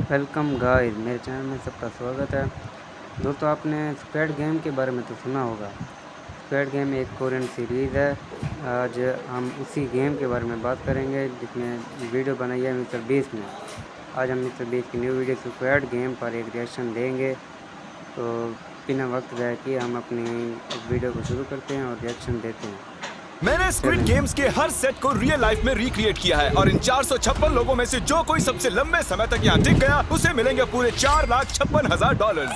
Welcome guys, मेरे channel में सबका स्वागत है। दोस्तों, आपने स्क्विड गेम के बारे में तो सुना होगा। स्क्विड गेम एक कोरियन सीरीज़ है। आज हम उसी गेम के बारे में बात करेंगे जिसमें वीडियो बनाई है मिस्टर बीस्ट ने। आज हम मिस्टर बीस्ट की न्यू वीडियो स्क्विड गेम पर एक रिएक्शन देंगे। तो बिना वक्त ज़ाया किए हम अपनी इस वीडियो को शुरू करते हैं और रिएक्शन देते हैं। मैंने स्क्विड गेम्स के हर सेट को रियल लाइफ में रिक्रिएट किया है और इन 456 लोगों में से जो कोई सबसे लंबे समय तक यहाँ टिक गया उसे मिलेंगे पूरे $4,56,000।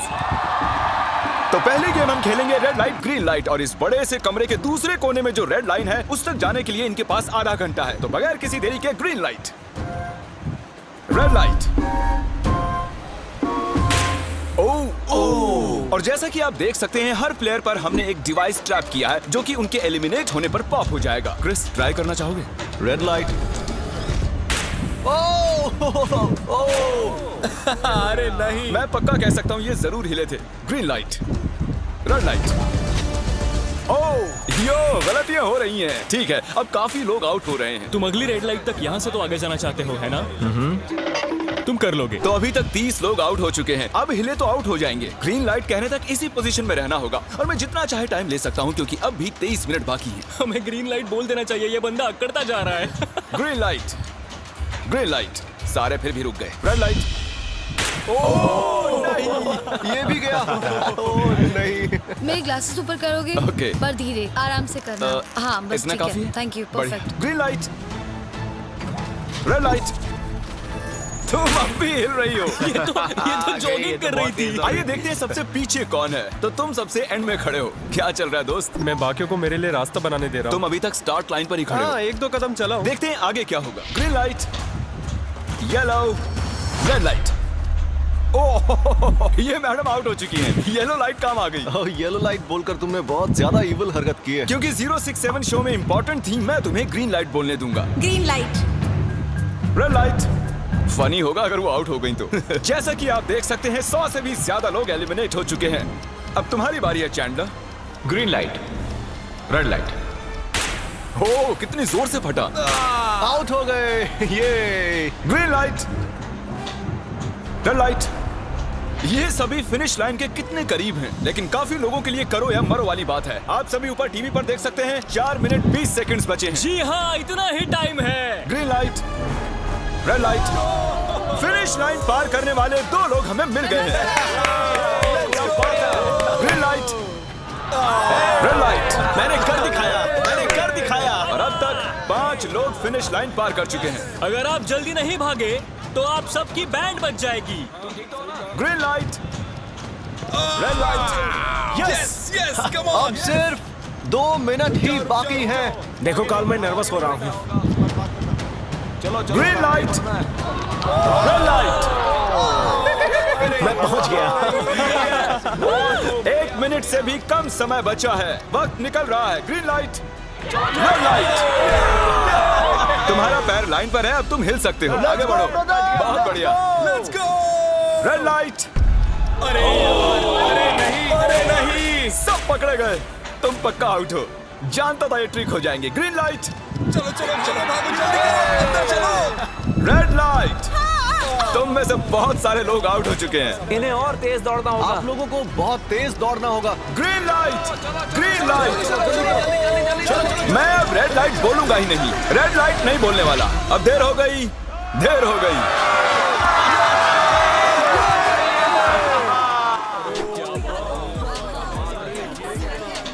तो पहली गेम हम खेलेंगे रेड लाइट ग्रीन लाइट और इस बड़े से कमरे के दूसरे कोने में जो रेड लाइन है उस तक जाने के लिए इनके पास आधा घंटा है। तो बगैर किसी देरी के ग्रीन लाइट, रेड लाइट। और जैसा कि आप देख सकते हैं हर प्लेयर पर हमने एक डिवाइस ट्रैप किया है जो कि उनके एलिमिनेट होने पर पॉप हो जाएगा। क्रिस, ट्राई करना चाहोगे? Red light. अरे नहीं, मैं पक्का कह सकता हूँ ये जरूर हिले थे। Green light, red light. Yo, गलतियां हो रही हैं। ठीक है, अब काफी लोग आउट हो रहे हैं। तुम अगली रेड लाइट तक यहाँ से तो आगे जाना चाहते हो, है ना? तुम कर लोगे। तो अभी तक 30 लोग आउट हो चुके हैं। अब हिले तो आउट हो जाएंगे। ग्रीन लाइट कहने तक इसी पोजीशन में रहना होगा और मैं जितना चाहे टाइम ले सकता हूँ क्योंकि अब भी 23 मिनट बाकी है। हमें ग्रीन लाइट बोल देना चाहिए, ये बंदा अकड़ता जा रहा है। Green light, green light. सारे फिर भी रुक गए। Red light. नहीं, ये भी गया। नहीं। मेरे ग्लासेस ऊपर करोगे? ओके। पर धीरे, आराम से करना। हाँ, बस इतना ठीक काफी है। है? Thank you, perfect. Green light, red light. तुम अब भी हिल रही हो। ये तो जॉगिंग कर रही थी। आइए देखते हैं सबसे पीछे कौन है। तो तुम सबसे एंड में खड़े हो। क्या चल रहा है दोस्त? मैं बाकियों को मेरे लिए रास्ता बनाने दे रहा तुम हूँ। अभी तक स्टार्ट लाइन पर ही खड़े हो। हाँ, 1-2 कदम चला हूँ। देखते हैं आगे क्या होगा। Green light, yellow, red light. Oh, ये मैडम आउट हो चुकी हैं। येलो लाइट काम आ गई। येलो लाइट बोलकर तुमने बहुत ज्यादा इविल हरकत की है। क्योंकि 067 शो में इंपॉर्टेंट थी, मैं तुम्हें ग्रीन लाइट बोलने दूंगा। Green light. Red light. Funny होगा अगर वो आउट हो गई तो। जैसा कि आप देख सकते हैं 100 से भी ज्यादा लोग एलिमिनेट हो चुके हैं। अब तुम्हारी बारी है Chandler. Green light, red light. हो, कितनी जोर से फटा। आउट हो गए। ये ग्रीन लाइट, रेड लाइट। ये सभी फिनिश लाइन के कितने करीब हैं, लेकिन काफी लोगों के लिए करो या मरो वाली बात है। आप सभी ऊपर टीवी पर देख सकते हैं 4 मिनट 20 सेकंड्स बचे हैं। जी हाँ, इतना ही टाइम है। Green light, red light. Finish line पार करने वाले 2 लोग हमें मिल गए हैं। Green light, red light. मैंने कर दिखाया, मैंने कर दिखाया। और अब तक 5 लोग फिनिश लाइन पार कर चुके हैं। अगर आप जल्दी नहीं भागे तो आप सबकी बैंड बच जाएगी। Green light, red light. Yes, yes, come on. अब सिर्फ 2 मिनट ही बाकी हैं। देखो काल, मैं नर्वस हो रहा हूँ। Green light, red light. मैं पहुंच गया। 1 मिनट से भी कम समय बचा है। वक्त निकल रहा है। Green light, red light. तुम्हारा पैर लाइन पर है, अब तुम हिल सकते हो। आगे बढ़ो। बहुत बढ़िया। Let's go. Red light. अरे नहीं, अरे नहीं, सब पकड़े गए। तुम पक्का आउट हो। जानता था ये ट्रिक हो जाएंगे। Green light. चलो चलो चलो, भागो जल्दी, अंदर चलो। Red light. तुम में से बहुत सारे लोग आउट हो चुके हैं। इन्हें और तेज दौड़ना होगा। आप लोगों को बहुत तेज दौड़ना होगा। Green light, green light. मैं अब रेड लाइट बोलूंगा ही नहीं। रेड लाइट नहीं बोलने वाला। अब देर हो गई, देर हो गई।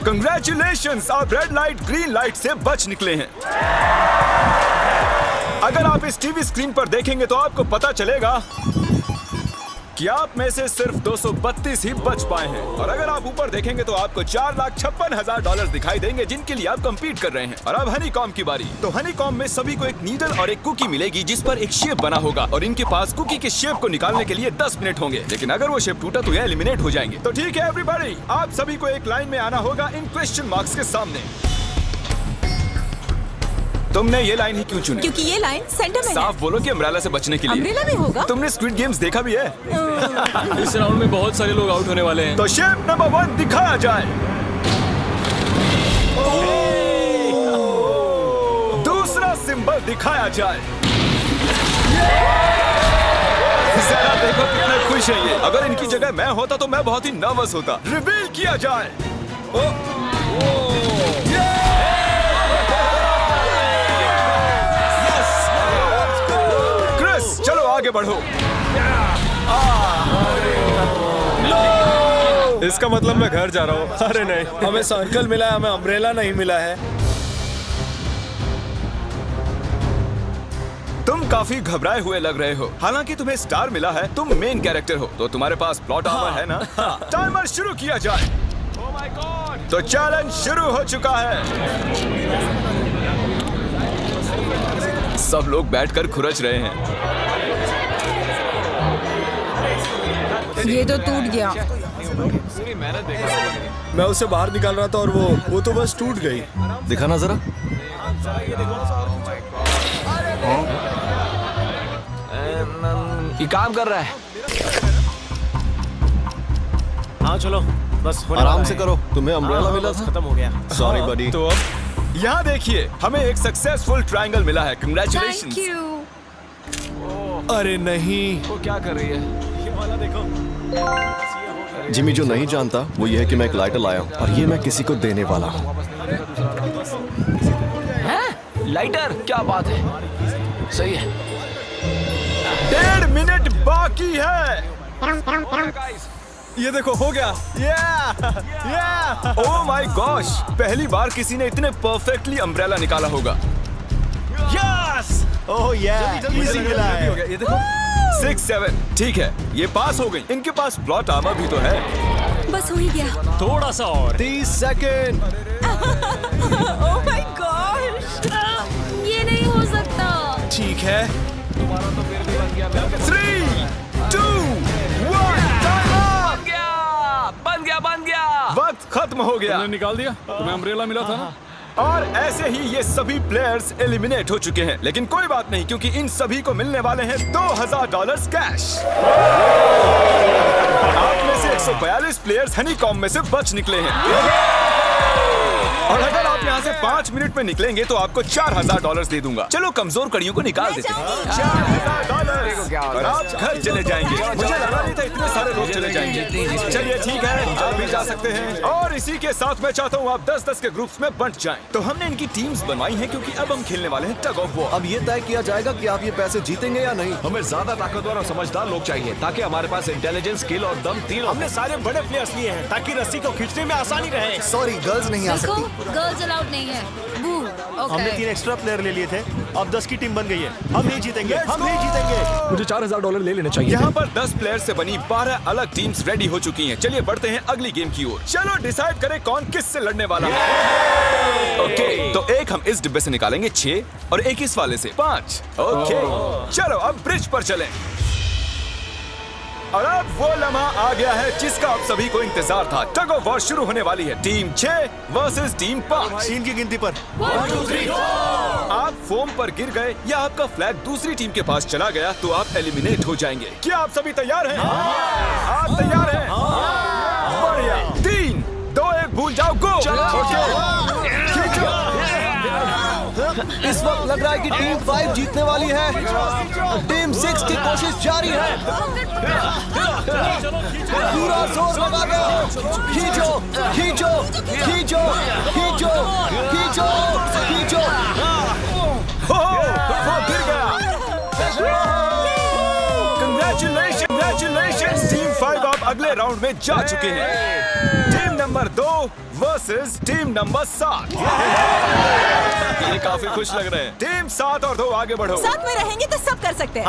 कंग्रेचुलेशंस, आप रेड लाइट ग्रीन लाइट से बच निकले हैं। अगर आप इस टीवी स्क्रीन पर देखेंगे तो आपको पता चलेगा कि आप में से सिर्फ 232 ही बच पाए हैं। और अगर आप ऊपर देखेंगे तो आपको $4,56,000 दिखाई देंगे जिनके लिए आप कंपीट कर रहे हैं। और अब हनीकॉम की बारी। तो हनीकॉम में सभी को एक नीडल और एक कुकी मिलेगी जिस पर एक शेप बना होगा और इनके पास कुकी के शेप को निकालने के लिए 10 मिनट होंगे। लेकिन अगर वो शेप टूटा तो ये एलिमिनेट हो जाएंगे। तो ठीक है एवरीबॉडी, आप सभी को एक लाइन में आना होगा इन क्वेश्चन मार्क्स के सामने। तुमने ये लाइन ही क्यों चुनी? क्योंकि ये लाइन सेंटर में है। साफ बोलो कि अम्ब्रेला से बचने के लिए। अम्ब्रेला भी होगा? तुमने स्क्विड गेम्स देखा भी है? इस राउंड में बहुत सारे लोग आउट होने वाले हैं। तो शेप नंबर 1 दिखाया जाए। दूसरा सिंबल दिखाया जाए। जरा देखो कितने खुश हैं ये। अगर इनकी जगह मैं होता तो मैं बहुत ही नर्वस होता। रिवील किया जाए। क्रिस, चलो आगे बढ़ो। इसका मतलब मैं घर जा रहा हूँ। अरे नहीं, हमें सर्कल मिला है, हमें अम्ब्रेला नहीं मिला है। तुम काफी घबराए हुए लग रहे हो। हालांकि तुम्हें स्टार मिला है, तुम मेन कैरेक्टर हो, तो तुम्हारे पास प्लॉट आर्मर है ना? टाइमर शुरू किया जाए। तो चैलेंज शुरू हो चुका है। सब लोग बैठकर खुरच रहे हैं। ये तो टूट गया। मैं उसे बाहर निकाल रहा था और वो तो बस टूट गई। दिखाना जरा। ये काम कर रहा है। हाँ चलो, बस होने आराम वाला से है। करो। तुम्हें अम्ब्रेला मिला था? खत्म हो गया। सॉरी बडी। तो अब यहाँ देखिए, हमें एक सक्सेसफुल ट्रायंगल मिला है। Thank congratulations. यू। अरे नहीं, वो क्या कर रही है? जिमी जो नहीं जानता वो ये है कि मैं एक लाइटर लाया हूँ और ये मैं किसी को देने वाला हूँ। लाइटर? क्या बात है, सही है। 1.5 मिनट बाकी है। ये देखो हो गया। ओह माय गॉश, पहली बार किसी ने इतने परफेक्टली अम्ब्रेला निकाला होगा। ओह इजी मिला है। हो गया, ये देखो। 6-7, ठीक है, ये पास हो गई। इनके पास प्लॉट आर्मर भी तो है। बस हो ही गया। थोड़ा सा और। 30 सेकेंड। ओह माय गॉश, ये नहीं हो सकता। ठीक है। 3, 2, 1, टाइम अप। बन गया। वक्त खत्म हो गया। निकाल दिया। तुम्हें अम्ब्रेला मिला था ना? और ऐसे ही ये सभी प्लेयर्स एलिमिनेट हो चुके हैं। लेकिन कोई बात नहीं, क्योंकि इन सभी को मिलने वाले हैं $2000 कैश। आप में से 142 प्लेयर्स हनीकॉम्ब में से बच निकले हैं। और अगर आप यहाँ से 5 मिनट में निकलेंगे तो आपको $4000 दे दूंगा। चलो कमजोर कड़ियों को निकाल देते हैं। $4000 और आप घर चले जाएंगे। मुझे लगा नहीं था इतने सारे लोग चले जाएंगे। चलिए ठीक है, आप भी जा सकते हैं। और इसी के साथ मैं चाहता हूँ आप 10-10 के ग्रुप्स में बंट जाएं। तो हमने इनकी टीम्स बनवाई हैं क्योंकि अब हम खेलने वाले हैं टग ऑफ वॉर। अब ये तय किया जाएगा कि आप ये पैसे जीतेंगे या नहीं। हमें ज्यादा ताकतवर और समझदार लोग चाहिए ताकि हमारे पास इंटेलिजेंस, स्किल और दम तीनों। हमने सारे बड़े प्लेयर्स लिए हैं ताकि रस्सी को खींचने में आसानी रहे। सॉरी गर्ल्स नहीं आ देखो, सकती। गर्ल्स अलाउड नहीं है। बू। हमने 3 एक्स्ट्रा प्लेयर ले लिए थे। अब 10 की टीम बन गई है। हम नहीं जीतेंगे, हम नहीं जीतेंगे। मुझे $4000 ले लेना चाहिए। यहाँ पर 10 प्लेयर से बनी 12 अलग टीम्स रेडी हो चुकी हैं। चलिए बढ़ते हैं अगली गेम की ओर। चलो डिसाइड करें कौन किस से लड़ने वाला है। ओके, तो एक हम इस डिब्बे से निकालेंगे 6 और एक इस वाले से 5। ओके, चलो अब ब्रिज पर चलें। और अब वो लम्हा आ गया है जिसका आप सभी को इंतजार था। टग ऑफ वॉर शुरू होने वाली है। Team 6 versus team 5। 3 की गिनती पर। 1 2 3 आप फोम पर गिर गए या आपका फ्लैग दूसरी टीम के पास चला गया तो आप एलिमिनेट हो जाएंगे। क्या आप सभी तैयार हैं? आप तैयार हैं? बढ़िया। 3, 2, 1 भूल जाओ, गो। खींचो। इस वक्त लग रहा है कि टीम 5 जीतने वाली है। टीम 6 की कोशिश जारी है। पूरा जोर लगा दो। खींचो, खींचो, खींचो, खींचो, खींचो, खींचो। वो गिर गया। Congratulations, टीम 5 आप अगले राउंड में जा चुके हैं। Team number 2 versus team number 7। ये काफी खुश लग रहे हैं। टीम 7 और 2 आगे बढ़ो। साथ में रहेंगे तो सब कर सकते हैं।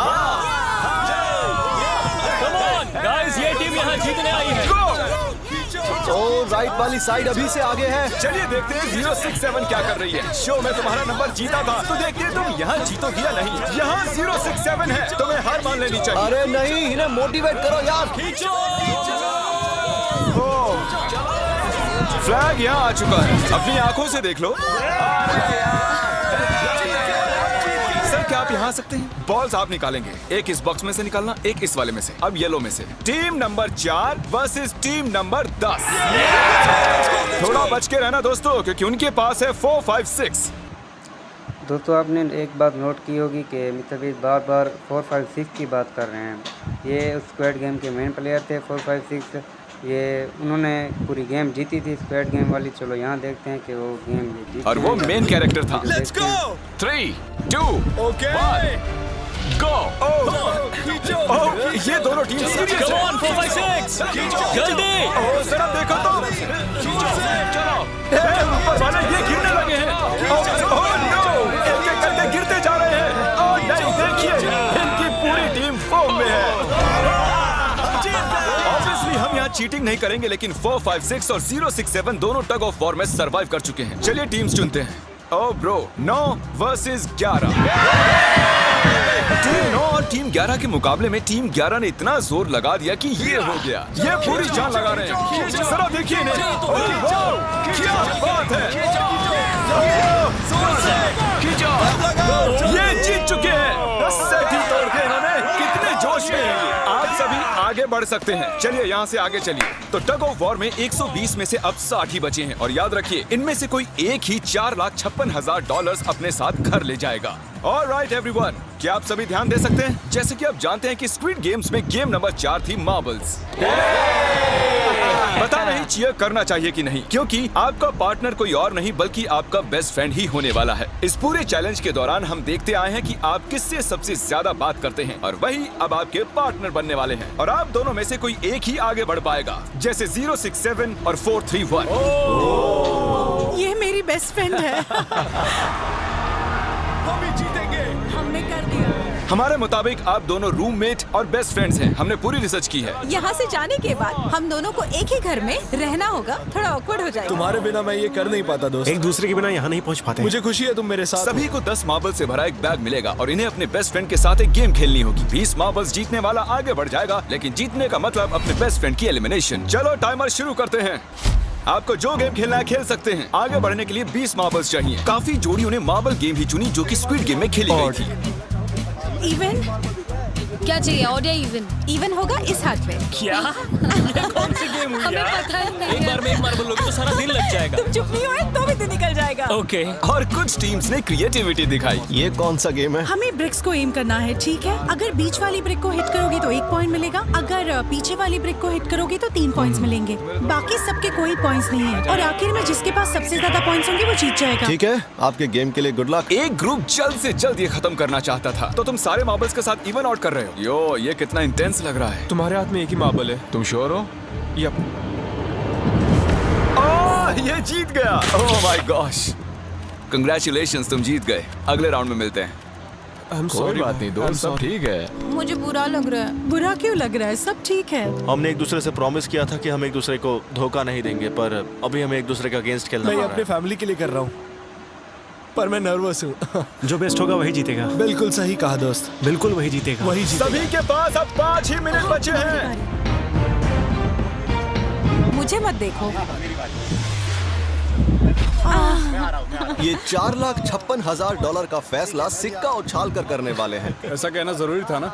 कम ऑन गाइस, ये टीम यहाँ जीतने आई है। ओ राइट वाली साइड अभी से आगे है। चलिए देखते हैं 067 क्या कर रही है। शो में तुम्हारा नंबर जीता था तो देखते हैं तुम यहाँ जीतोगी या नहीं। यहाँ 067 है, तुम्हें हार मान लेनी चाहिए। अरे नहीं, इन्हें मोटिवेट करो यार। फ्लैग यहाँ आ चुका है, अपनी आंखों से देख लो। सर क्या आप यहाँ आ सकते हैं? बॉल्स आप निकालेंगे, एक इस बॉक्स में से निकालना, एक इस वाले में से। अब येलो में से। Team number 4 versus team number 10। थोड़ा बच के रहना दोस्तों, क्योंकि उनके पास है 4, 5, 6। दोस्तों आपने एक बात नोट की होगी कि मिस्टर बीस्ट बार बार 4, 5, 6 की बात कर रहे हैं। ये उस स्क्वाड गेम के मेन प्लेयर थे 456। ये उन्होंने पूरी गेम जीती थी स्क्वाड गेम वाली। चलो यहाँ देखते हैं कि वो गेम ये जीते और वो हैं। मेन कैरेक्टर था। Let's go 3, 2, okay go. ये दोनों टीम सीरियस कम है। ऑन 456 जल्दी जरा देखो तो। चलो ऊपर वाले ये गिरने लगे हैं। ओह नो, एक-एक करके गिरते जा रहे हैं। ओह नहीं, देखिए इनकी पूरी टीम फॉर्म में है। ऑब्वियसली हम यहाँ चीटिंग नहीं करेंगे, लेकिन 456 और 067 दोनों टग ऑफ वॉर में सरवाइव कर चुके हैं। चलिए टीम्स चुनते हैं। Oh bro, 9 versus 11। टीम 9 और टीम 11 के मुकाबले में टीम 11 ने इतना जोर लगा दिया कि ये हो गया। ये पूरी जान लगा रहे हैं। जरा देखिए इन्हें। क्या बात है। ये जीत चुके हैं। सेट ही तोड़ के इन्होंने। कितने जोश में हैं। आप सभी आगे बढ़ सकते हैं। चलिए यहाँ से आगे चलिए। तो टग ऑफ वॉर में 120 में से अब 60 ही बचे हैं और याद रखिए इनमें से कोई एक ही $4,56,000 अपने साथ घर ले जाएगा। ऑलराइट एवरीवन, क्या आप सभी ध्यान दे सकते हैं? जैसे कि आप जानते हैं कि स्क्विड गेम्स में गेम नंबर 4 थी मार्बल्स। पता नहीं चीयर करना चाहिए कि नहीं, क्योंकि आपका पार्टनर कोई और नहीं बल्कि आपका बेस्ट फ्रेंड ही होने वाला है। इस पूरे चैलेंज के दौरान हम देखते आए हैं कि आप किससे सबसे ज्यादा बात करते हैं और वही अब आपके पार्टनर बनने वाले हैं। और आप दोनों में से कोई एक ही आगे बढ़ पाएगा, जैसे 067 और 431। ये मेरी बेस्ट फ्रेंड है। हम ही जीतेंगे। हमने कर दिया। हमारे मुताबिक आप दोनों रूममेट और बेस्ट फ्रेंड्स हैं। हमने पूरी रिसर्च की है। यहाँ से जाने के बाद हम दोनों को एक ही घर में रहना होगा। थोड़ा ऑकवर्ड हो जाएगा। तुम्हारे बिना मैं ये कर नहीं पाता दोस्त। एक दूसरे के बिना यहाँ नहीं पहुँच पाते। मुझे खुशी है तुम मेरे साथ हो। सभी को 10 मार्बल से भरा एक बैग मिलेगा और इन्हें अपने बेस्ट फ्रेंड के साथ एक गेम खेलनी होगी। 20 मार्बल्स जीतने वाला आगे बढ़ जाएगा, लेकिन जीतने का मतलब अपने बेस्ट फ्रेंड की एलिमिनेशन। चलो टाइमर शुरू करते हैं। आपको जो गेम खेलना है खेल सकते हैं। आगे बढ़ने के लिए 20 मार्बल्स चाहिए। काफी जोड़ियों ने मार्बल गेम ही चुनी जो कि स्क्विड गेम में खेली गई थी। इवन क्या चाहिए? ऑड या इवन? इवन होगा इस हाथ में। क्या ये कौन सी गेम हुई हमें यार? पता ही नहीं एक बार में एक मार्बल लोगे तो सारा दिन लग जाएगा। तुम चुप नहीं हुए तो भी दिन निकल जाएगा। ओके और कुछ टीम्स ने क्रिएटिविटी दिखाई। ये कौन सा गेम है? हमें ब्रिक्स को एम करना है, ठीक है? अगर बीच वाली ब्रिक को हिट करोगे तो 1 पॉइंट मिलेगा। अगर पीछे वाली ब्रिक को हिट करोगे तो 3 पॉइंट्स मिलेंगे। बाकी सबके कोई पॉइंट्स नहीं है और आखिर में जिसके पास सबसे ज्यादा पॉइंट्स होंगे वो जीत जाएगा। ठीक है, आपके गेम के लिए गुड लक। एक ग्रुप जल्द से जल्द ये खत्म करना चाहता था, तो तुम सारे मार्बल्स के साथ इवन आउट कर रहे हो। यो, ये कितना इंटेंस लग रहा है। तुम्हारे हाथ में एक ही मार्बल है। तुम श्योर हो? यप। ये जीत गया। ओह माय गॉश, कंग्रेचुलेशंस, तुम जीत गए। अगले राउंड में मिलते हैं। कोई बात नहीं दोस्त, सब ठीक है। मुझे बुरा लग रहा है। बुरा क्यों लग रहा है? सब ठीक है। हमने एक दूसरे से प्रॉमिस किया था कि हम एक दूसरे को धोखा नहीं देंगे, पर अभी हमें एक दूसरे के अगेंस्ट खेलना मैं पड़ अपने रहा फैमिली के लिए कर रहा हूँ, पर मैं नर्वस हूँ। जो बेस्ट होगा वही जीतेगा। बिल्कुल सही कहा दोस्त, बिल्कुल वही जीतेगा। वही जीतेगा। सभी के पास अब 5 ही मिनट बचे हैं। मुझे मत देखो। ये $4,56,000 का फैसला सिक्का उछाल कर करने वाले हैं। ऐसा कहना जरूरी था ना।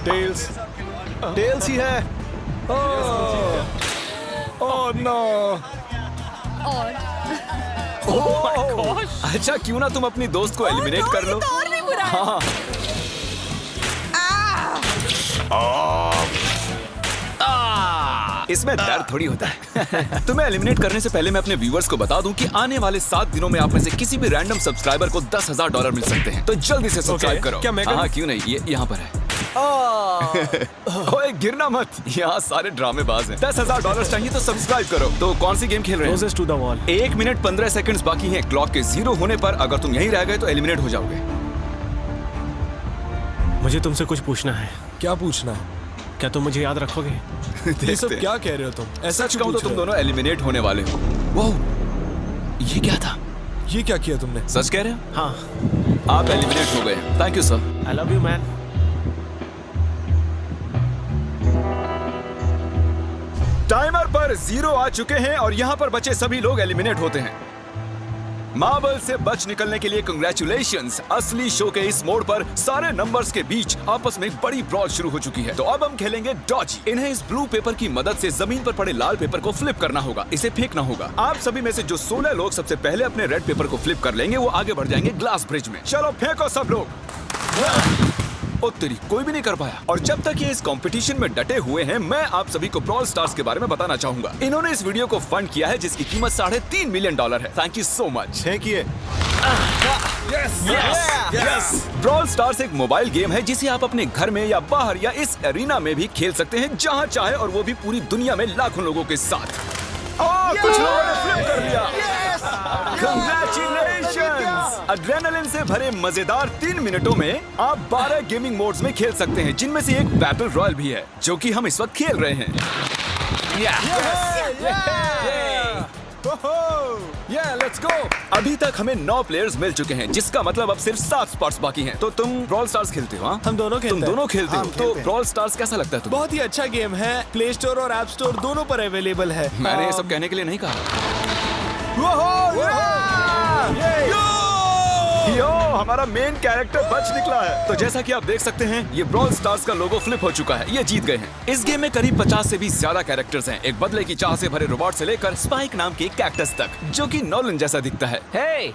टेल्स। टेल्स ही है। Oh no. अच्छा, क्यों ना तुम अपनी दोस्त को एलिमिनेट कर लो। और भी बुरा है। हाँ। इसमें दर्द थोड़ी होता है। तुम्हें एलिमिनेट करने से पहले मैं अपने व्यूअर्स को बता दूं कि आने वाले 7 दिनों में आप में से किसी भी रैंडम सब्सक्राइबर को $10,000 मिल सकते हैं। तो जल्दी से सब्सक्राइब करो। क्या मैं करूं? हाँ, क्यों नहीं, ये यहाँ पर है। ओए, गिरना मत, यहाँ सारे ड्रामेबाज हैं। $10,000 चाहिए तो सब्सक्राइब करो। तो कौन सी गेम खेल रहे हैं? Closest to the wall। 1 minute 15 seconds बाकी हैं। क्लॉक के 0 होने पर अगर तुम यहीं रह गए तो एलिमिनेट हो जाओगे। मुझे तुमसे कुछ पूछना है। क्या पूछना है? क्या तुम मुझे याद रखोगे? ये सब क्या कह रहे हो तुम? ऐसा सच कहूं तो तुम दोनों एलिमिनेट होने वाले हो। वाह, ये क्या था? ये क्या किया तुमने? सच कह रहे हो? हाँ। आप एलिमिनेट हो गए। Thank you sir. I love you man. Timer पर 0 आ चुके हैं और यहाँ पर बचे सभी लोग एलिमिनेट होते हैं। मार्बल से बच निकलने के लिए कंग्रेचुलेशंस। असली शो के इस मोड़ पर सारे नंबर्स के बीच आपस में एक बड़ी ब्रॉड शुरू हो चुकी है। तो अब हम खेलेंगे डॉजी। इन्हें इस ब्लू पेपर की मदद से जमीन पर पड़े लाल पेपर को फ्लिप करना होगा। इसे फेंकना होगा। आप सभी में से जो 16 लोग सबसे पहले अपने रेड पेपर को फ्लिप कर लेंगे वो आगे बढ़ जाएंगे ग्लास ब्रिज में। चलो फेंको सब लोग। ओ तेरी, कोई भी नहीं कर पाया। और जब तक ये इस कंपटीशन में डटे हुए हैं, मैं आप सभी को ब्रॉल स्टार्स के बारे में बताना चाहूंगा। इन्होंने इस वीडियो को फंड किया है जिसकी कीमत $3.5 मिलियन है। Thank you so much. Thank you. Brawl stars एक मोबाइल गेम है जिसे आप अपने घर में या बाहर या इस एरिना में भी खेल सकते हैं, जहां चाहे, और वो भी पूरी दुनिया में लाखों लोगों के साथ। कुछ लोगों ने फ्लिप कर लिया। Congratulations! एड्रेनलिन से भरे मजेदार 3 मिनटों में आप 12 गेमिंग मोड्स में खेल सकते हैं, जिनमें से एक बैटल रॉयल भी है, जो कि हम इस वक्त खेल रहे हैं। Let's go. अभी तक हमें 9 प्लेयर्स मिल चुके हैं, जिसका मतलब अब सिर्फ 7 स्पॉट्स बाकी हैं। तो तुम ब्रॉल स्टार्स खेलते हो? हाँ, हम दोनों खेलते हैं। तुम दोनों खेलते हो? हम तो खेलते हैं। ब्रॉल स्टार्स कैसा लगता है तुम्हें? बहुत ही अच्छा गेम है। प्ले स्टोर और ऐप स्टोर दोनों पर अवेलेबल है। मैंने ये सब कहने के लिए नहीं कहा। यो, हमारा मेन कैरेक्टर बच निकला है। तो जैसा कि आप देख सकते हैं, ये ब्रॉल स्टार्स का लोगो फ्लिप हो चुका है। ये जीत गए हैं। इस गेम में करीब 50 से भी ज्यादा कैरेक्टर्स हैं, एक बदले की चाह से भरे रोबोट से लेकर स्पाइक नाम के कैक्टस तक, जो कि नॉलन जैसा दिखता है।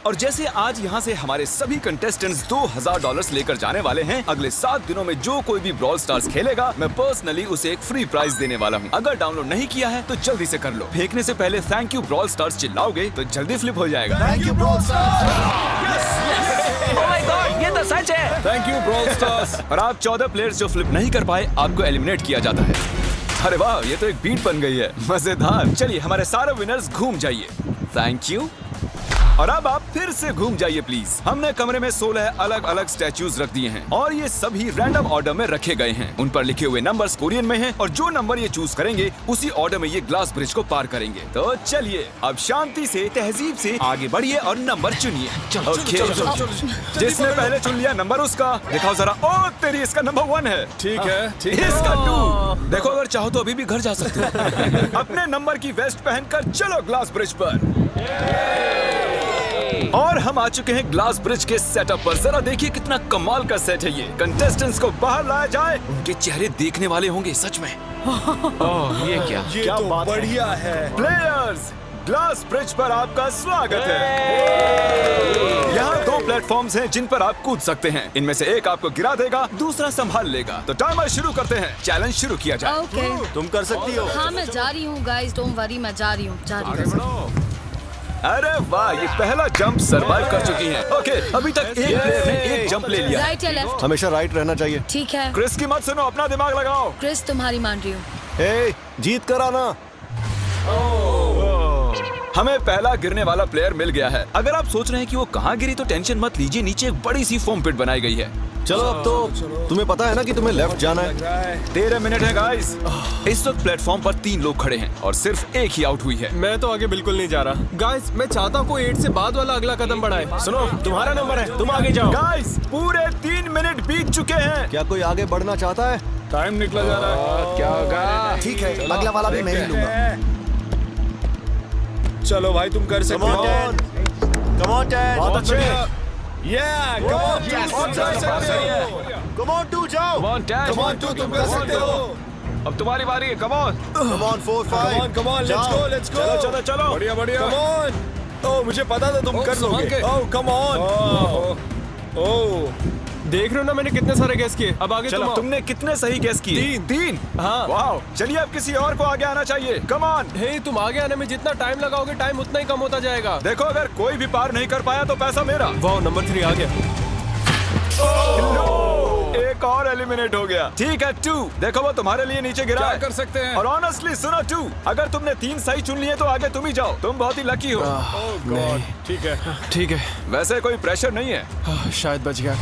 और जैसे आज यहाँ से हमारे सभी कंटेस्टेंट्स $2,000 लेकर जाने वाले हैं, अगले 7 दिनों में जो कोई भी ब्रॉल स्टार्स खेलेगा, मैं पर्सनली उसे एक फ्री प्राइज देने वाला हूँ। अगर डाउनलोड नहीं किया है तो जल्दी से कर लो। फेंकने से पहले थैंक यू ब्रॉल स्टार्स चिल्लाओगे तो जल्दी फ्लिप हो जाएगा। Thank you brawl stars. ये तो सच है। Thank you brawl stars. और आप 14 प्लेयर्स जो फ्लिप नहीं कर पाए, आपको एलिमिनेट किया जाता है। अरे वाह, ये तो एक बीट बन गई है, मजेदार। चलिए हमारे सारे विनर्स घूम जाइए। Thank you. और अब आप फिर से घूम जाइए प्लीज। हमने कमरे में 16 अलग अलग स्टैचूज रख दिए हैं और ये सभी रैंडम ऑर्डर में रखे गए हैं। उन पर लिखे हुए नंबर्स कोरियन में हैं और जो नंबर ये चूज करेंगे उसी ऑर्डर में ये ग्लास ब्रिज को पार करेंगे। तो चलिए अब शांति से, तहजीब से आगे बढ़िए और नंबर चुनिए। जिसने पहले चुन लिया नंबर उसका। दिखाओ जरा। ओ तेरी, इसका नंबर 1 है। ठीक है, इसका 2। देखो, अगर चाहो तो अभी भी घर जा सकते हो। अपने नंबर की वेस्ट पहनकर चलो ग्लास ब्रिज पर। और हम आ चुके हैं ग्लास ब्रिज के सेटअप पर। जरा देखिए कितना कमाल का सेट है ये। कंटेस्टेंट्स को बाहर लाया जाए, उनके चेहरे देखने वाले होंगे सच में। ये क्या? ये तो बढ़िया है। प्लेयर्स, ग्लास ब्रिज पर आपका स्वागत है। यहाँ 2 प्लेटफॉर्म्स हैं जिन पर आप कूद सकते हैं। इनमें से एक आपको गिरा देगा, दूसरा संभाल लेगा। तो टाइमर शुरू करते हैं। चैलेंज शुरू किया जाए। ओके। तुम कर सकती हो। हाँ, मैं जा रही हूँ गाइस, डोंट वरी, मैं जा रही हूँ। अरे वाह, ये पहला जंप सरवाइव कर चुकी हैं। ओके, अभी तक एक प्लेयर ने एक जंप ले लिया। राइट या लेफ्ट? हमेशा राइट रहना चाहिए। ठीक है। क्रिस की मत सुनो, अपना दिमाग लगाओ। क्रिस, तुम्हारी मान रही हूँ। ए, जीत कर आना। हमें पहला गिरने वाला प्लेयर मिल गया है। अगर आप सोच रहे हैं कि वो कहाँ गिरी तो टेंशन मत लीजिए, नीचे एक बड़ी सी फोम पिट बनाई गई है। चलो अब तो तुम्हें पता है ना कि तुम्हें लेफ्ट जाना है। 13 मिनट है गाइस। इस वक्त प्लेटफॉर्म पर 3 लोग खड़े हैं और सिर्फ एक ही आउट हुई है। मैं तो आगे बिल्कुल नहीं जा रहा। गाइस, मैं चाहता हूँ कोई 8 से बाद वाला अगला कदम बढ़ाए। सुनो, तुम्हारा नंबर है, तुम आगे जाओ। गाइस, पूरे 3 मिनट बीत चुके हैं। क्या कोई आगे बढ़ना चाहता है? टाइम निकला जा रहा है। क्या होगा? ठीक है, अगला वाला भी मैं ही लूंगा। चलो भाई, तुम कर सकते हो। Come on, Dad. बहुत अच्छे। Come on, Yes. तुम कर सकते हो। Come on, 2 जाओ। Come on, Dad. Come on, 2 तुम कर सकते हो। अब तुम्हारी बारी है। Come on. Come on, 4, 5. Come on, let's go, let's go. चलो चलो चलो। बढ़िया बढ़िया। Come on. ओह, मुझे पता था तुम कर लोगे। ओह, कम ऑन। ओह, देख रहे हो ना मैंने कितने सारे गैस किए। अब आगे चलो, तुमने कितने सही गेस किए? 3। हाँ। वाओ, चलिए अब किसी और को आगे आना चाहिए। Come on. हे, तुम आगे आने में जितना टाइम लगाओगे, टाइम उतना ही कम होता जाएगा। देखो, अगर कोई भी पार नहीं कर पाया तो पैसा मेरा। वाह, नंबर 3 आ गया। एक और एलिमिनेट हो गया। ठीक है 2, देखो वो तुम्हारे लिए नीचे गिरा है। कर सकते हैं। और ऑनेस्टली सुनो 2, अगर तुमने 3 सही चुन लिए तो आगे तुम ही जाओ। तुम बहुत ही लकी हो। ठीक है, ठीक है। वैसे कोई प्रेशर नहीं है। शायद बच गया।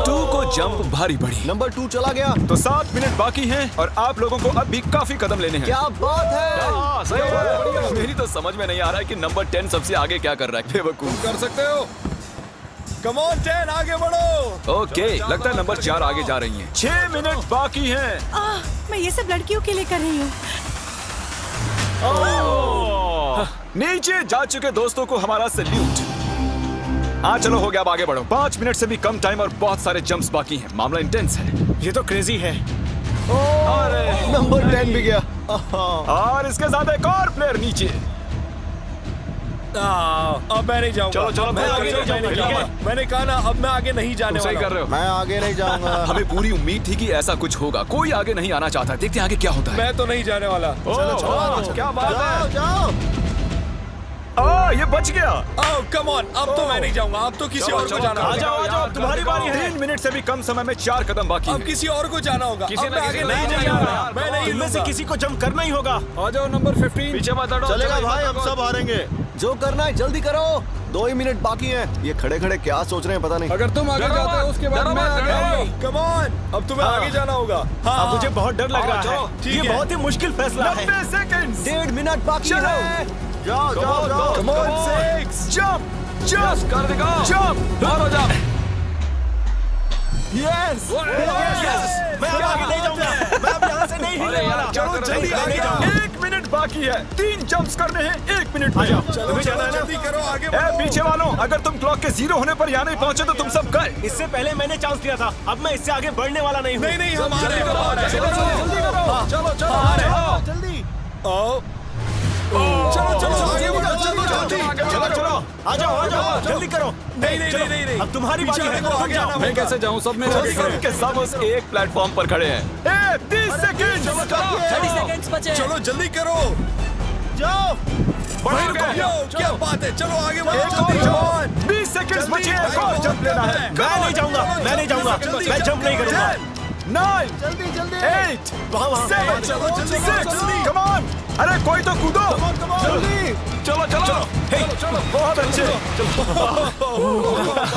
2 को जंप भारी पड़ी। नंबर 2 चला गया। तो 7 मिनट बाकी हैं और आप लोगों को अब भी काफी कदम लेने हैं। क्या बात है। हाँ, सही बात है। मेरी तो समझ में नहीं आ रहा है कि नंबर 10 सबसे आगे क्या कर रहा है। बेवकूफ। कर सकते हो। कम ऑन 10, आगे बढ़ो। ओके, लगता है नंबर 4 आगे जा रही हैं। 6 मिनट बाकी हैं। मैं ये सब लड़कियों के लिए कर रही हूँ। नीचे जा चुके दोस्तों को हमारा सैल्यूट। हाँ चलो, हो गया, अब आगे बढ़ो। 5 मिनट से भी कम टाइम और बहुत सारे जंप्स बाकी हैं। मामला इंटेंस है। ये तो क्रेजी है। नंबर 10 भी गया। और इसके साथ एक और प्लेयर नीचे। अब मैं नहीं जाऊंगा। चलो, मैं आगे नहीं जाऊंगा। मैंने कहा ना, अब मैं आगे नहीं जाने सही वाला कर रहे हो। मैं आगे नहीं जाऊंगा। हमें पूरी उम्मीद थी कि ऐसा कुछ होगा। कोई आगे नहीं आना चाहता। देखते हैं आगे क्या होता है। मैं तो नहीं जाने वाला। चलो, क्या बात है? जाओ। ये बच गया। कम ऑन, अब तो मैं नहीं जाऊंगा। अब तो किसी और को जाना आ होगा। जाओ, तुम्हारी बारी है। 3 मिनट से भी कम समय में 4 कदम बाकी अब है। किसी और को जाना होगा। किसी अब ना मैं किसी आगे नहीं नहीं जाएगा। जाऊंगा। मैं नहीं इनमें से लूंगा। किसी को जंप करना ही होगा। आ जाओ नंबर 15। पीछे मत हटो। चलेगा चलो, भाई, हम सब हारेंगे। जो करना है जल्दी करो। 2 ही मिनट बाकी हैं। ये खड़े खड़े क्या सोच रहे हैं पता नहीं। अगर तुम आगे जाते हो उसके बाद मैं आगे आऊंगा। कम ऑन, अब तुम्हें आगे जाना होगा। अब मुझे बहुत डर लग रहा चलो, है। ठीक ये है। बहुत ही मुश्किल फैसला है। 90 सेकंड्स। 1.5 मिनट बाकी है। जाओ जाओ जाओ। Come on, 6 जंप जंप कर दिखाओ। जंप। मारो जाओ। यस मैं अब आगे नहीं जाऊंगा। मैं अब यहाँ से नहीं हिलने वाला। चलो, जल्दी आगे जाओ। 1 मिनट बाकी है। 3 जंप्स करने हैं 1 मिनट में। चलो जल्दी करो, आगे बढ़ो। पीछे वालों, अगर तुम क्लॉक के 0 होने पर यहाँ नहीं पहुंचे तो तुम सब गए। इससे पहले मैंने चांस लिया था। अब मैं इससे आगे बढ़ने वाला नहीं हूँ। नहीं हम आ रहे हैं, हम आ रहे हैं। चलो चलो आ रहे हैं। जल्दी। चलो आगे बढ़ो, जल्दी। चलो आ जाओ जल्दी करो। नहीं। अब तुम्हारी बारी है। को आगे आना मैं कैसे जाऊँ? सब में सब के सब उस एक प्लेटफॉर्म पर खड़े हैं। 30 सेकंड। 30 सेकंड्स बचे। चलो जल्दी करो। जाओ। क्या बात है, चलो आगे बढ़ो। एक और जल्दी। जंप। 20 सेकंड बचे। एक और जंप लेना है। मैं नहीं जाऊंगा। मैं जंप नहीं करूंगा। 9 जल्दी जल्दी। 8 वहाँ 7 चलो, जल्दी, 6 जल्दी। Come on. अरे कोई तो कूदो। जल्दी। चलो बहुत अच्छे।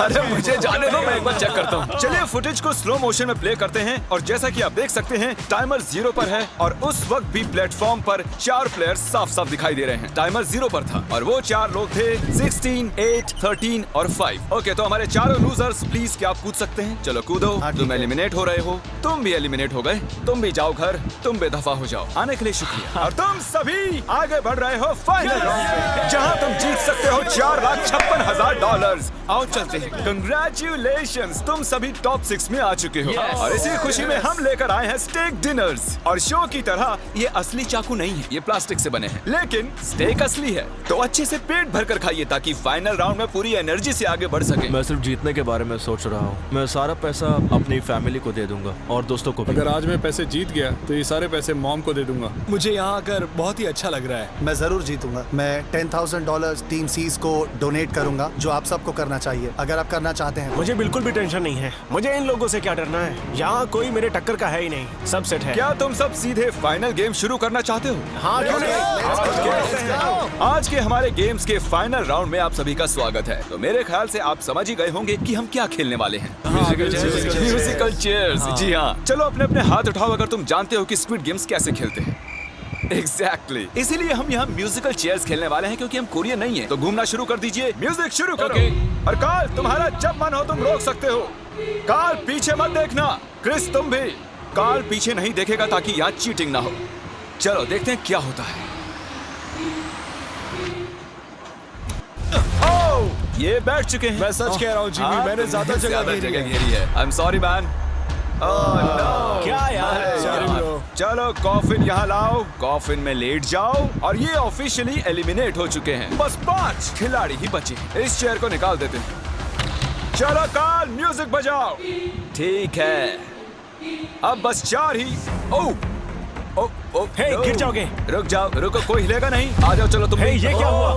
अरे मुझे जाने दो, मैं एक बार चेक करता हूँ। चलिए फुटेज को स्लो मोशन में प्ले करते हैं और जैसा कि आप देख सकते हैं टाइमर 0 पर है और उस वक्त भी प्लेटफॉर्म पर 4 प्लेयर्स साफ साफ दिखाई दे रहे हैं। टाइमर 0 पर था और वो 4 लोग थे 16, 8, 13 और 5। ओके, तो हमारे चारों लूजर्स प्लीज क्या आप कूद सकते हैं? चलो कूदो। तुम एलिमिनेट हो रहे हो, तुम भी एलिमिनेट हो गए। तुम भी जाओ घर, तुम बेदफा हो जाओ। आने के लिए शुक्रिया। और तुम सभी आगे बढ़ रहे हो फाइनल राउंड में, जहां तुम जीत सकते हो $4,56,000। आओ चलते हैं। कंग्रेचुलेशंस, तुम सभी टॉप 6 में आ चुके हो। और इसी खुशी में हम लेकर आए हैं स्टेक डिनर्स। और शो की तरह ये असली चाकू नहीं है, ये प्लास्टिक से बने हैं, लेकिन स्टेक असली है। तो अच्छे से पेट भर कर खाइए ताकि फाइनल राउंड में पूरी एनर्जी से आगे बढ़ सके। मैं सिर्फ जीतने के बारे में सोच रहा हूँ। मैं सारा पैसा अपनी फैमिली को दे दूंगा और दोस्तों को भी। अगर आज मैं पैसे जीत गया तो ये सारे पैसे मॉम को दे दूंगा। मुझे यहाँ आकर बहुत ही अच्छा लग रहा है। मैं जरूर जीतूंगा। मैं $10,000 टीम सीज को डोनेट करूंगा, जो आप सबको करना चाहिए अगर आप करना चाहते हैं। मुझे बिल्कुल भी टेंशन नहीं है। मुझे इन लोगों से क्या डरना है। यहाँ कोई मेरे टक्कर का है ही नहीं। सब सेट है। क्या तुम सब सीधे फाइनल गेम शुरू करना चाहते हो? हाँ क्यों नहीं? आज के हमारे गेम्स के फाइनल राउंड में आप सभी का स्वागत है। तो मेरे ख्याल से आप समझ ही गए होंगे कि हम क्या खेलने वाले हैं। Musical chairs. जी हाँ, चलो अपने अपने हाथ उठाओ अगर तुम जानते हो कि स्क्विड गेम्स कैसे खेलते हैं। एग्जैक्टली, इसीलिए हम यहाँ म्यूजिकल चेयर्स खेलने वाले हैं क्योंकि हम कोरियन नहीं है। तो घूमना शुरू कर दीजिए, म्यूजिक शुरू करो। और कार्ल, तुम्हारा जब मन हो तुम रोक सकते हो। कार्ल पीछे मत देखना। क्रिस तुम भी। कार्ल पीछे नहीं देखेगा ताकि यहाँ चीटिंग ना हो। चलो देखते हैं क्या होता है। ओह, ये बैठ चुके हैं। मैं सच कह रहा हूँ जिमी, मैंने ज्यादा जगह घेरी है। I am sorry man. क्या यार? चलो कॉफिन यहाँ लाओ, कॉफिन में लेट जाओ। और ये ऑफिशियली एलिमिनेट हो चुके हैं। बस 5 खिलाड़ी ही बचे हैं। इस चेयर को निकाल देते हैं। चलो कार्ल, म्यूजिक बजाओ। ठीक है, अब बस 4 ही। ओह हे, गिर जाओगे। रुक जाओ, रुको, कोई हिलेगा नहीं। आ जाओ, चलो तुम। ये क्या हुआ?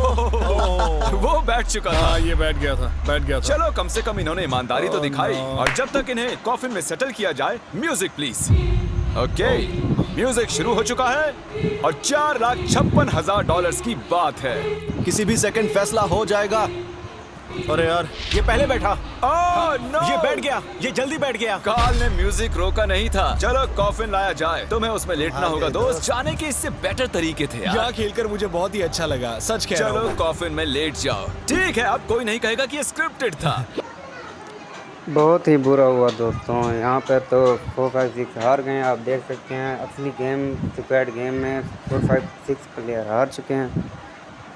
वो बैठ चुका था। हाँ, ये बैठ गया था। चलो कम से कम इन्होंने ईमानदारी तो दिखाई। और जब तक इन्हें कॉफिन में सेटल किया जाए, म्यूजिक प्लीज। ओके, म्यूजिक शुरू हो चुका है और $4,56,000 की बात है। किसी भी सेकंड फैसला हो जाएगा। अरे यार, ये पहले बैठा। नो, ये बैठ गया। ये जल्दी बैठ गया। कार्ल ने म्यूजिक रोका नहीं था। चलो कॉफिन लाया जाए। तुम्हें उसमें लेटना होगा दोस्त। जाने के इससे बेटर तरीके थे यार। यहाँ खेलकर मुझे बहुत ही अच्छा लगा, सच कह रहा हूँ। चलो कॉफिन में लेट जाओ। ठीक है, अब कोई नहीं कहेगा कि ये स्क्रिप्टेड था। बहुत ही बुरा हुआ दोस्तों। यहाँ पे तो 4, 5, 6 हार गए। आप देख सकते हैं असली गेम स्क्वाड गेम में 4, 5, 6 प्लेयर हार चुके हैं।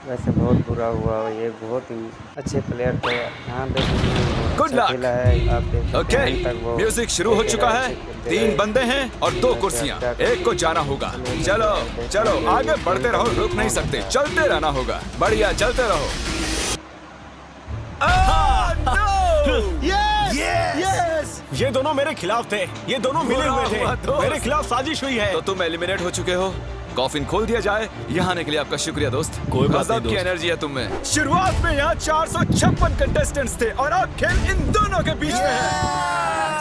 वैसे बहुत बुरा हुआ। ये बहुत ही अच्छे प्लेयर थे। यहाँ पे गुड लक। खेला है। आप देख सकते ओके, हैं तक वो म्यूजिक शुरू हो चुका है। 3 बंदे हैं और 2 कुर्सियां। एक को जाना होगा। चलो चलो आगे बढ़ते रहो, रुक नहीं सकते, चलते रहना होगा। बढ़िया, चलते रहो। यस! ये दोनों मेरे खिलाफ थे। ये दोनों मिले हुए थे। मेरे खिलाफ साजिश हुई है। तो तुम एलिमिनेट हो चुके हो। कॉफिन खोल दिया जाए। यहाँ आने के लिए आपका शुक्रिया दोस्त। कोई बात नहीं गजब की दोस्त। एनर्जी है तुम में। शुरुआत में यहाँ 456 कंटेस्टेंट्स थे और अब खेल इन दोनों के बीच में है।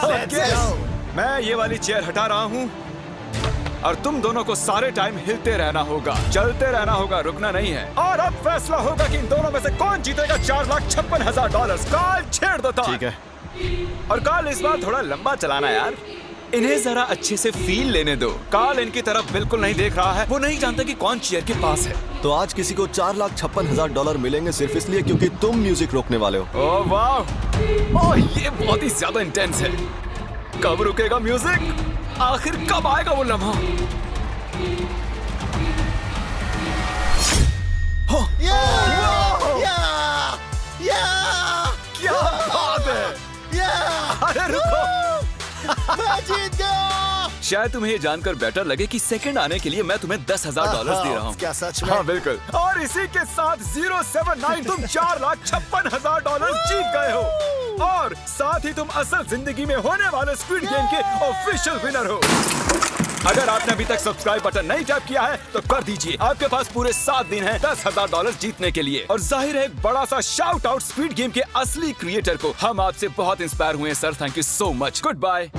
Okay, मैं ये वाली चेयर हटा रहा हूँ और तुम दोनों को सारे टाइम हिलते रहना होगा, चलते रहना होगा, रुकना नहीं है। और अब फैसला होगा कि इन दोनों में से कौन जीतेगा $4,56,000। काल छेड़ दो तार। ठीक है। और काल इस बार थोड़ा लंबा चलाना यार। इन्हें जरा अच्छे से फील लेने दो। काल इनकी तरफ बिल्कुल नहीं देख रहा है। वो नहीं जानता कि कौन चेयर के पास है। तो आज किसी को $4,56,000 मिलेंगे सिर्फ इसलिए क्योंकि तुम म्यूजिक रोकने वाले हो। ओह वाह, ओह ये बहुत ही ज्यादा इंटेंस है। कब रुकेगा म्यूजिक? आखिर कब आएगा वो लम्हा? क्या बात है! अरे रुको! मैं जीत गया! शायद तुम्हें ये जानकर बेटर लगे कि सेकंड आने के लिए मैं तुम्हें $10,000 दे रहा हूँ। क्या सच में? हाँ बिल्कुल। और इसी के साथ 079 तुम $4,56,000 जीत गए हो और साथ ही तुम असल जिंदगी में होने वाले स्क्विड गेम के ऑफिशियल विनर हो। अगर आपने अभी तक सब्सक्राइब बटन नहीं टैप किया है तो कर दीजिए। आपके पास पूरे 7 दिन हैं $10,000 जीतने के लिए। और जाहिर है एक बड़ा सा शाउट आउट स्क्विड गेम के असली क्रिएटर को। हम आपसे बहुत इंस्पायर हुए sir. Thank you so much. Good bye.